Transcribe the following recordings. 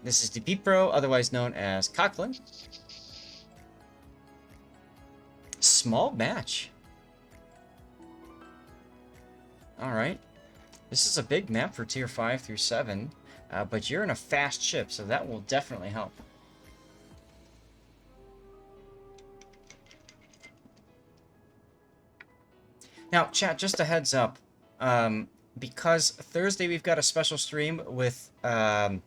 This is Depipro, otherwise known as Kachlan. Small match. Alright. This is a big map for Tier 5 through 7, but you're in a fast ship, so that will definitely help. Now, chat, just a heads up, because Thursday we've got a special stream with Karmatica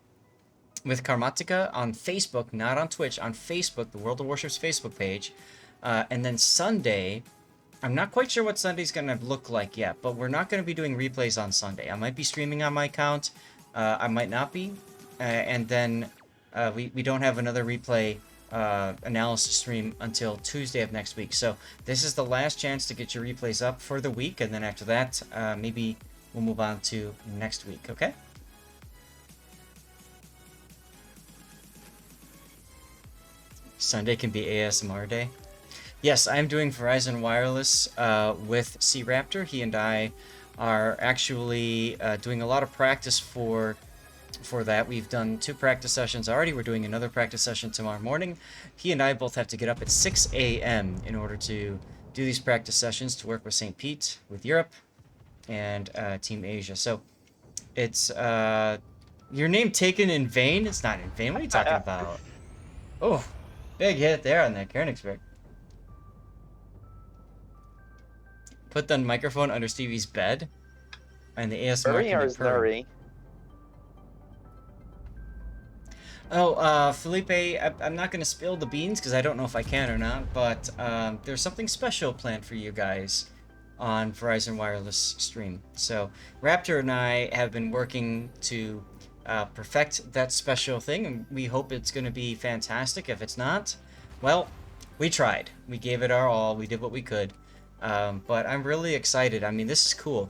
on Facebook, not on Twitch, on Facebook, the World of Warships Facebook page, and then Sunday, I'm not quite sure what Sunday's going to look like yet, but we're not going to be doing replays on Sunday. I might be streaming on my account, I might not be, and then we don't have another replay analysis stream until Tuesday of next week. So this is the last chance to get your replays up for the week, and then after that, maybe we'll move on to next week, okay? Sunday can be ASMR day. Yes, I'm doing Verizon Wireless with C Raptor. He and I are actually doing a lot of practice for that. We've done 2 practice sessions already. We're doing another practice session tomorrow morning. He and I both have to get up at 6 a.m. in order to do these practice sessions to work with St. Pete, with Europe, and Team Asia. So it's your name taken in vain? It's not in vain. What are you talking about? Oh, big hit there on that Koenigsberg. Put the microphone under Stevie's bed, and the ASMR can be purring. Oh, Felipe, I'm not going to spill the beans because I don't know if I can or not, but there's something special planned for you guys on Verizon Wireless stream. So Raptor and I have been working to perfect that special thing, and we hope it's going to be fantastic. If it's not, well, we tried. We gave it our all. We did what we could. But I'm really excited. I mean, this is cool.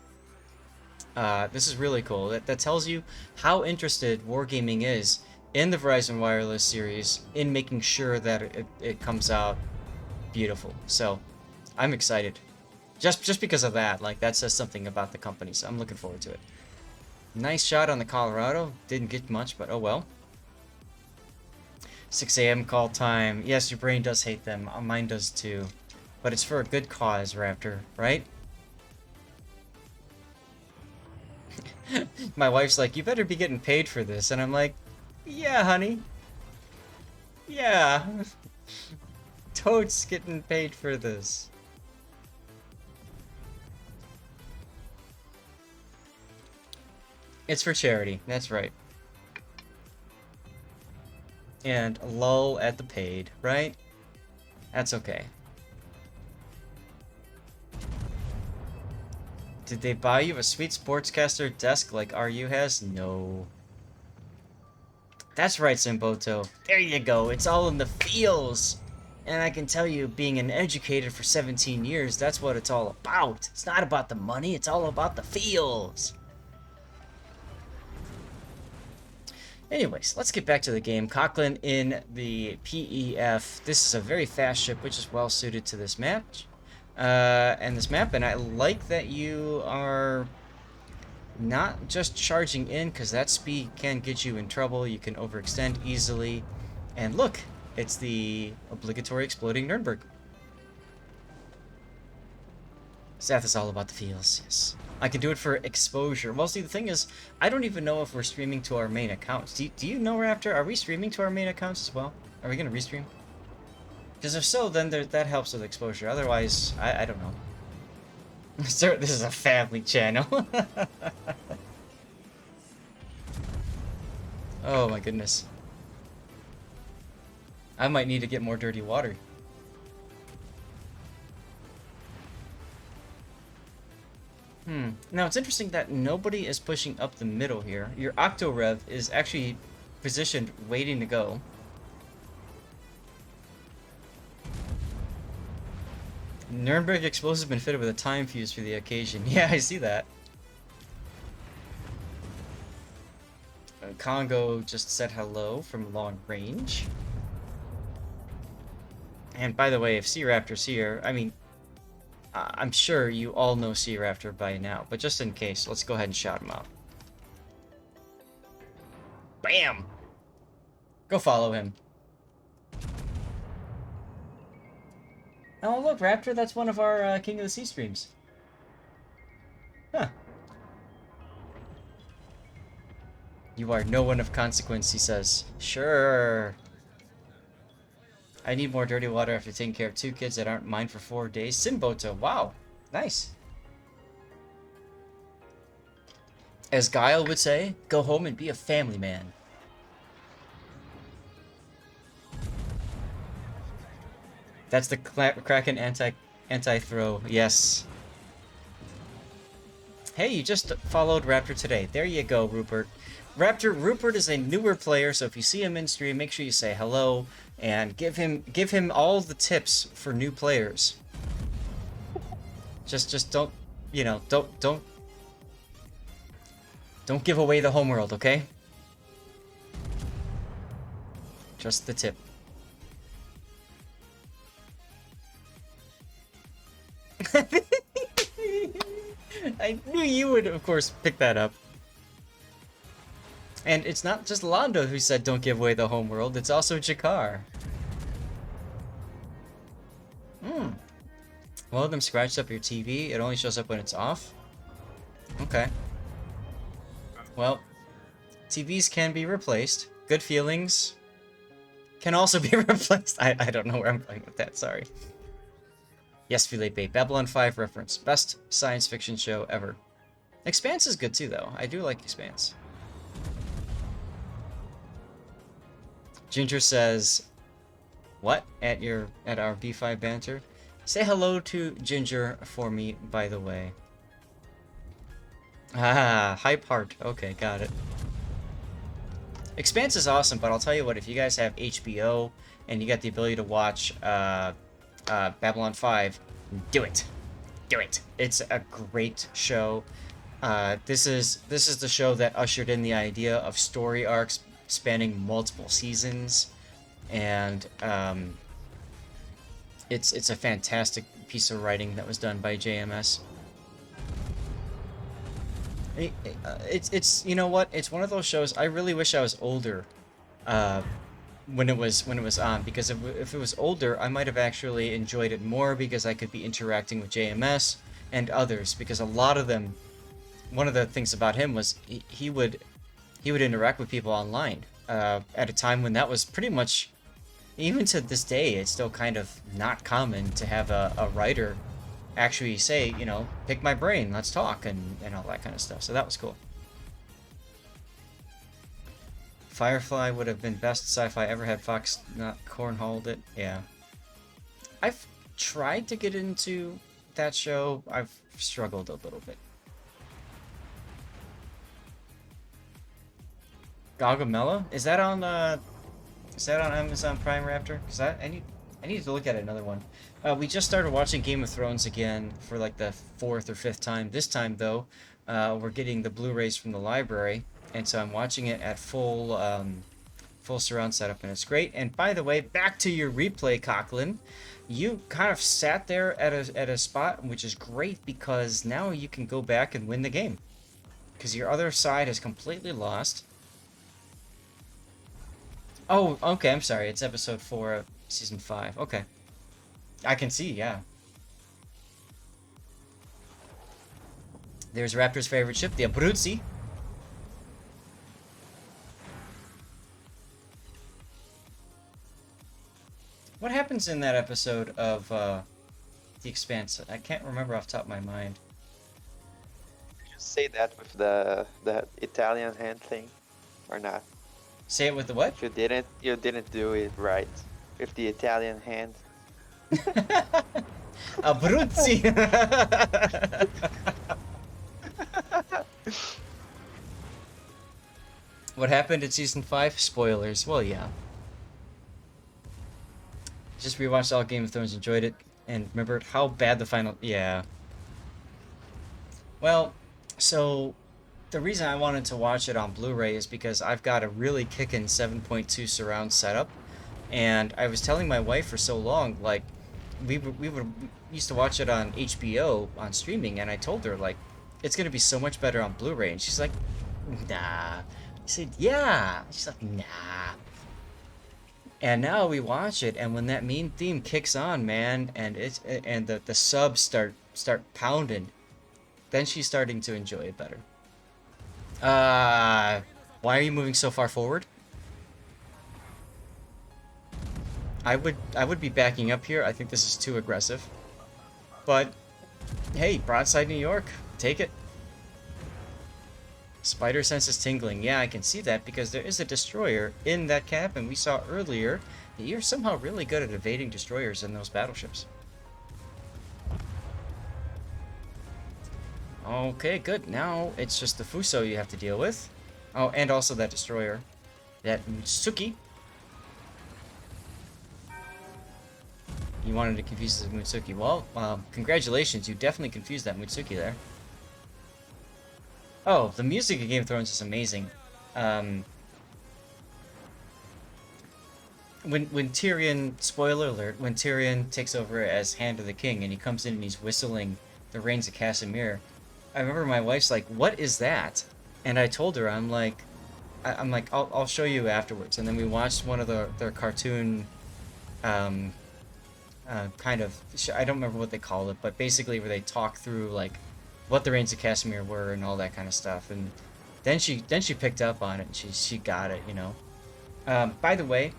This is really cool. That tells you how interested Wargaming is in the Verizon Wireless series in making sure that it comes out beautiful. So I'm excited. Just because of that, like, that says something about the company, so I'm looking forward to it. Nice shot on the Colorado. Didn't get much, but oh well. 6 a.m. call time. Yes, your brain does hate them. Mine does too. But it's for a good cause, Raptor, right? My wife's like, you better be getting paid for this. And I'm like, yeah, honey. Yeah. Toad's getting paid for this. It's for charity. That's right. And lull at the paid, right? That's okay. Did they buy you a sweet sportscaster desk like RU has? No. That's right, Simboto. There you go. It's all in the feels. And I can tell you, being an educator for 17 years, that's what it's all about. It's not about the money. It's all about the feels. Anyways, let's get back to the game. Kachlan in the PEF. This is a very fast ship, which is well suited to this match. And I like that you are not just charging in, because that speed can get you in trouble. You can overextend easily. And look, it's the obligatory exploding Nuremberg. Seth is all about the feels, yes. I can do it for exposure. Well, see, the thing is, I don't even know if we're streaming to our main accounts. Do you know, Raptor? Are we streaming to our main accounts as well? Are we going to restream? Because if so, then that helps with exposure. Otherwise, I don't know. Sir, this is a family channel. Oh my goodness. I might need to get more dirty water. Now, it's interesting that nobody is pushing up the middle here. Your Octo-Rev is actually positioned, waiting to go. Nuremberg explosive has been fitted with a time fuse for the occasion. Yeah, I see that. Congo just said hello from long range. And by the way, if Sea Raptor's here, I mean, I'm sure you all know Sea Raptor by now, but just in case, let's go ahead and shout him out. Bam! Go follow him. Oh, look, Raptor, that's one of our King of the Sea streams. Huh. You are no one of consequence, he says. Sure. I need more dirty water after taking care of 2 kids that aren't mine for 4 days. Simboto, wow. Nice. As Guile would say, go home and be a family man. That's the Kraken anti-throw, yes. Hey, you just followed Raptor today. There you go, Rupert. Rupert is a newer player, so if you see him in stream, make sure you say hello and give him all the tips for new players. Just don't, you know, don't give away the homeworld, okay? Just the tip. I knew you would, of course, pick that up. And it's not just Londo who said don't give away the homeworld, it's also Jakar. One of them scratched up your TV. It only shows up when it's off. Okay. Well, TVs can be replaced. Good feelings can also be replaced. I don't know where I'm going with that, sorry. Yes, Felipe, Babylon 5 reference. Best science fiction show ever. Expanse is good too, though. I do like Expanse. Ginger says, what? At our B5 banter? Say hello to Ginger for me, by the way. Ah, hype heart. Okay, got it. Expanse is awesome, but I'll tell you what, if you guys have HBO and you got the ability to watch Babylon 5, do it. Do it. It's a great show. This is the show that ushered in the idea of story arcs spanning multiple seasons, and it's a fantastic piece of writing that was done by JMS. It's you know what? It's one of those shows. I really wish I was older when it was on, because if it was older, I might have actually enjoyed it more because I could be interacting with JMS and others. Because a lot of them, one of the things about him was he would interact with people online at a time when that was pretty much, even to this day, it's still kind of not common to have a writer actually say, you know, pick my brain, let's talk, and all that kind of stuff. So that was cool. Firefly would have been best sci-fi ever had Fox not cornholed it. Yeah. I've tried to get into that show. I've struggled a little bit. Gargamella? Is that on Amazon Prime, Raptor? Cause I need to look at another one. We just started watching Game of Thrones again for like the 4th or 5th time. This time though, we're getting the Blu-rays from the library, and so I'm watching it at full surround setup, and it's great. And by the way, back to your replay, Kachlan. You kind of sat there at a spot, which is great because now you can go back and win the game, because your other side has completely lost. Oh, okay, I'm sorry. It's episode 4 of season 5. Okay. I can see, yeah. There's Raptor's favorite ship, the Abruzzi. What happens in that episode of The Expanse? I can't remember off the top of my mind. Did you say that with the Italian hand thing, or not? Say it with the what? You didn't do it right with the Italian hand. Abruzzi. What happened in season 5? Spoilers. Well, yeah. Just rewatched all Game of Thrones, enjoyed it, and remembered how bad the final... Yeah. Well, so the reason I wanted to watch it on Blu-ray is because I've got a really kickin' 7.2 surround setup, and I was telling my wife for so long, like, we used to watch it on HBO on streaming, and I told her, like, it's gonna be so much better on Blu-ray, and she's like, nah. I said, yeah. She's like, nah. And now we watch it, and when that main theme kicks on, man, and the subs start pounding, then she's starting to enjoy it better. Why are you moving so far forward? I would be backing up here. I think this is too aggressive. But hey, broadside New York, take it. Spider sense is tingling. Yeah, I can see that because there is a destroyer in that cap, and we saw earlier that you're somehow really good at evading destroyers in those battleships. Okay, good. Now it's just the Fuso you have to deal with. Oh, and also that destroyer. That Mutsuki. You wanted to confuse the Mutsuki. Well, congratulations. You definitely confused that Mutsuki there. Oh, the music of Game of Thrones is amazing. When Tyrion, spoiler alert, when Tyrion takes over as Hand of the King and he comes in and he's whistling the Rains of Castamere, I remember my wife's like, "What is that?" And I told her, I'm like, I'll show you afterwards. And then we watched one of their cartoon, um, kind of, I don't remember what they call it, but basically where they talk through like what the Rains of Castamere were and all that kind of stuff. And then she picked up on it and she got it, you know. By the way,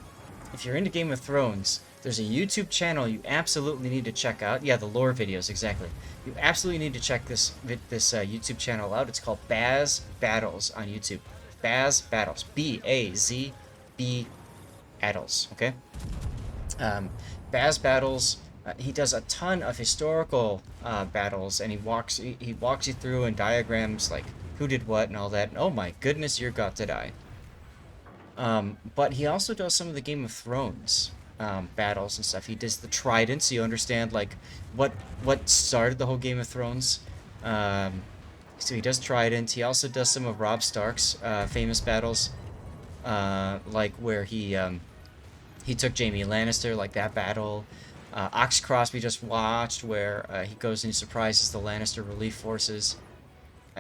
if you're into Game of Thrones, there's a YouTube channel you absolutely need to check out. Yeah, the lore videos, exactly. You absolutely need to check this YouTube channel out. It's called Baz Battles on YouTube. Baz Battles. B-A-Z-B Battles. Okay. Baz Battles. He does a ton of historical battles, and he walks you through and diagrams like who did what and all that. And oh my goodness, you're got to die. But he also does some of the Game of Thrones battles and stuff. He does the Trident, so you understand like what started the whole Game of Thrones. So he does Trident. He also does some of Robb Stark's famous battles, like where he took Jaime Lannister, like that battle. Ox Cross we just watched, where he goes and he surprises the Lannister relief forces.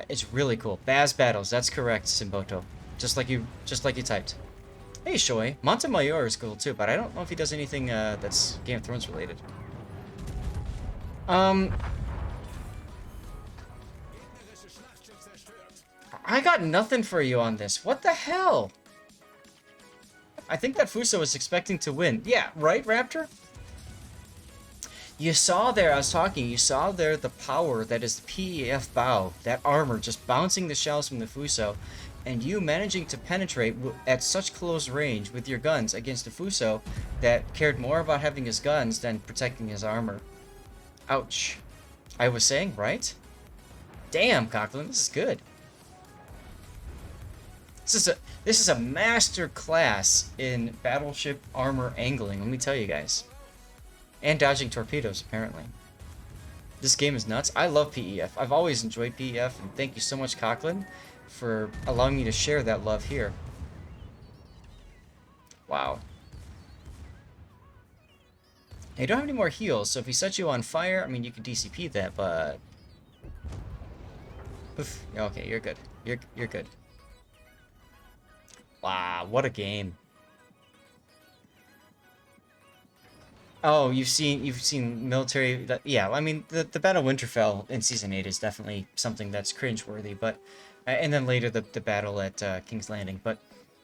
It's really cool. Baz Battles, that's correct, Simboto. Just like you typed. Hey, Shoei. Montemayor is cool too, but I don't know if he does anything that's Game of Thrones related. I got nothing for you on this. What the hell? I think that Fuso was expecting to win. Yeah, right, Raptor? You saw there, I was talking, you saw there the power that is the PEF bow, that armor just bouncing the shells from the Fuso, and you managing to penetrate at such close range with your guns against a Fuso that cared more about having his guns than protecting his armor. Ouch. I was saying, right? Damn, Kachlan, this is good. This is a master class in battleship armor angling, let me tell you guys. And dodging torpedoes, apparently. This game is nuts. I love PEF. I've always enjoyed PEF, and thank you so much, Kachlan, for allowing me to share that love here. Wow. You don't have any more heals, so if he sets you on fire, I mean, you can DCP that, but... Oof. Okay, you're good. You're good. Wow, what a game. Oh, you've seen military. Yeah, I mean the Battle of Winterfell in season 8 is definitely something that's cringeworthy, but and then later the battle at King's Landing. But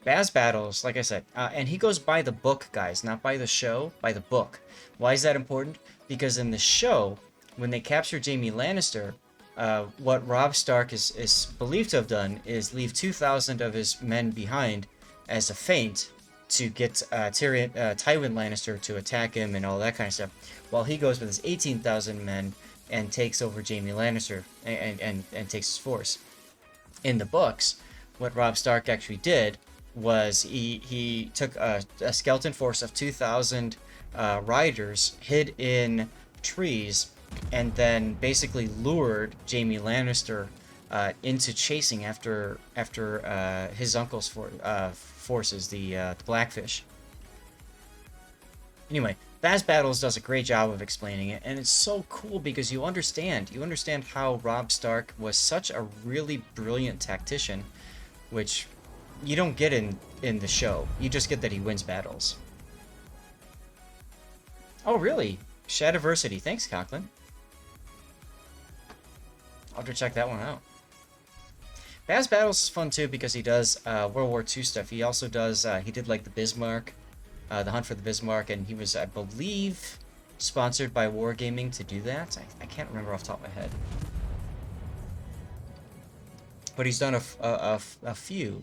Baz Battles, like I said, and he goes by the book, guys, not by the show, by the book. Why is that important? Because in the show, when they capture Jaime Lannister, what Robb Stark is believed to have done is leave 2,000 of his men behind as a feint to get Tywin Lannister to attack him and all that kind of stuff, while he goes with his 18,000 men and takes over Jaime Lannister and takes his force. In the books, what Robb Stark actually did was he took a skeleton force of 2,000 riders, hid in trees, and then basically lured Jaime Lannister into chasing after his uncle's forces, the Blackfish. Anyway, Baz Battles does a great job of explaining it, and it's so cool because you understand how Robb Stark was such a really brilliant tactician, which you don't get in the show. You just get that he wins battles. Oh, really? Shadiversity. Thanks, Kachlan. I'll have to check that one out. Baz Battles is fun too because he does World War II stuff. He also does, he did like the Bismarck, the Hunt for the Bismarck, and he was, I believe, sponsored by Wargaming to do that. I can't remember off the top of my head. But he's done a few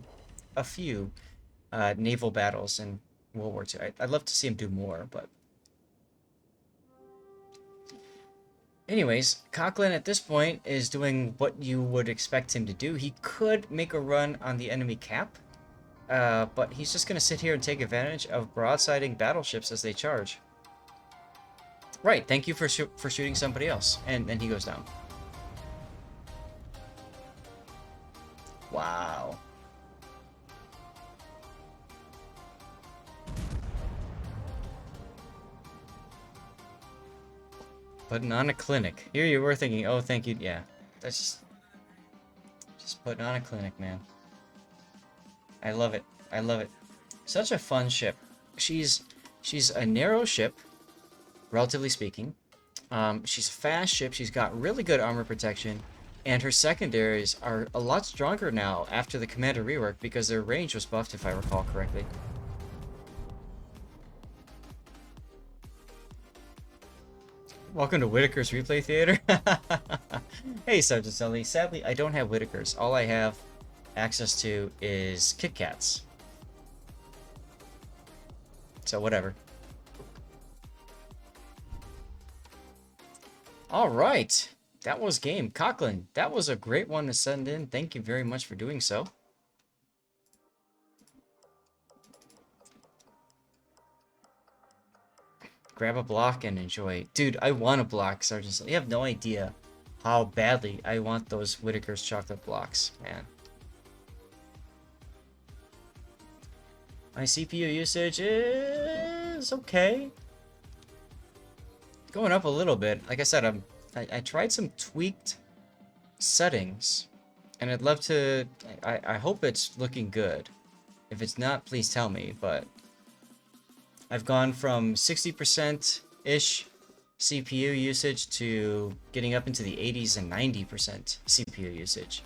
naval battles in World War II. I'd love to see him do more, but... Anyways, Kachlan at this point is doing what you would expect him to do. He could make a run on the enemy cap, but he's just going to sit here and take advantage of broadsiding battleships as they charge. Right, thank you for shooting somebody else. And then he goes down. Wow. Putting on a clinic. Here you were thinking, oh, thank you. Yeah, that's just putting on a clinic, man. I love it. I love it. Such a fun ship. She's a narrow ship, relatively speaking. She's a fast ship. She's got really good armor protection, and her secondaries are a lot stronger now after the commander rework because their range was buffed, if I recall correctly. Welcome to Whitaker's Replay Theater. Hey, Sergeant Sully. Sadly, I don't have Whitaker's. All I have access to is Kit Kats. So, whatever. Alright. That was game. Kachlan, that was a great one to send in. Thank you very much for doing so. Grab a block and enjoy. Dude, I want a block, Sergeant. You have no idea how badly I want those Whitaker's chocolate blocks, man. My CPU usage is okay. Going up a little bit. Like I said, I tried some tweaked settings, and I'd love to. I hope it's looking good. If it's not, please tell me. But I've gone from 60%-ish CPU usage to getting up into the 80s and 90% CPU usage.